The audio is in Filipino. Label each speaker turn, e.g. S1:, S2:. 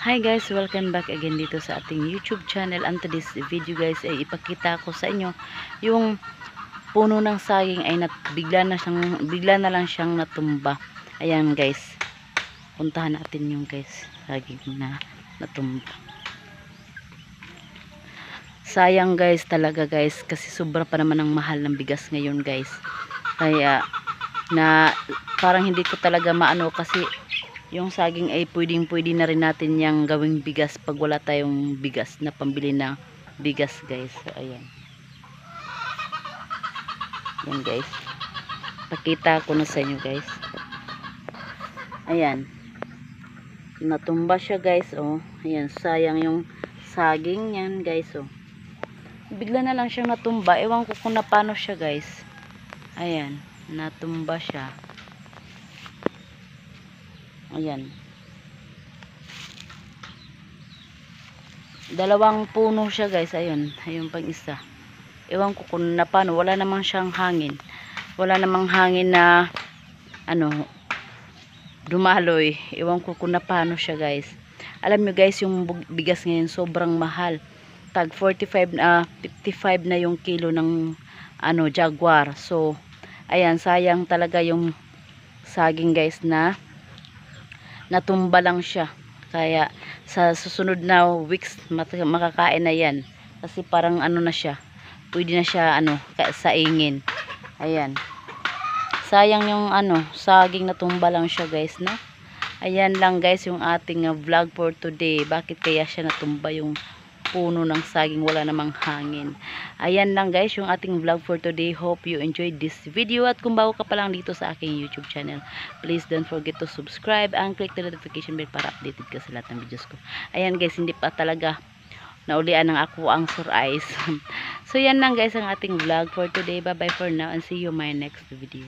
S1: Hi guys, welcome back again dito sa ating YouTube channel. And today's video guys ay ipakita ko sa inyo yung puno ng saging ay bigla na lang siyang natumba. Ayan guys, puntahan natin yung guys saging na natumba. Sayang guys talaga guys, kasi sobra pa naman ang mahal ng bigas ngayon guys. Kaya parang hindi ko talaga maano, kasi yung saging ay pwede na rin natin yang gawing bigas pag wala tayong bigas na pambili ng bigas guys. So ayan. Yan guys. Pakita ko na sa inyo guys. Ayan. Natumba siya guys, oh. Ayan, sayang yung saging yan guys, oh. Bigla na lang siyang natumba. Ewan ko kung na paano siya guys. Ayan, natumba siya. Ayan. Dalawang puno siya guys. Ayun. Ayun pang isa. Ewan ko kung na paano. Wala namang siyang hangin. Wala namang hangin na dumaloy. Ewan ko kung na paano siya guys. Alam nyo guys, yung bigas ngayon sobrang mahal. Tag 55 na yung kilo ng Jaguar. So ayan, sayang talaga yung saging guys na natumba lang siya. Kaya sa susunod na weeks makakain na yan, kasi parang na siya, pwede na siya saingin. Ayan, sayang yung saging natumba lang siya guys, no? Ayan lang guys yung ating vlog for today. Bakit kaya siya natumba yung puno ng saging, wala namang hangin. Ayan lang guys yung ating vlog for today. Hope you enjoyed this video. At kung bago ka pa lang dito sa aking YouTube channel, please don't forget to subscribe and click the notification bell para updated ka sa lahat ng videos ko. Ayan guys, hindi pa talaga naulian ng ako ang surprise. So yan lang guys ang ating vlog for today. Bye bye for now and see you in my next video.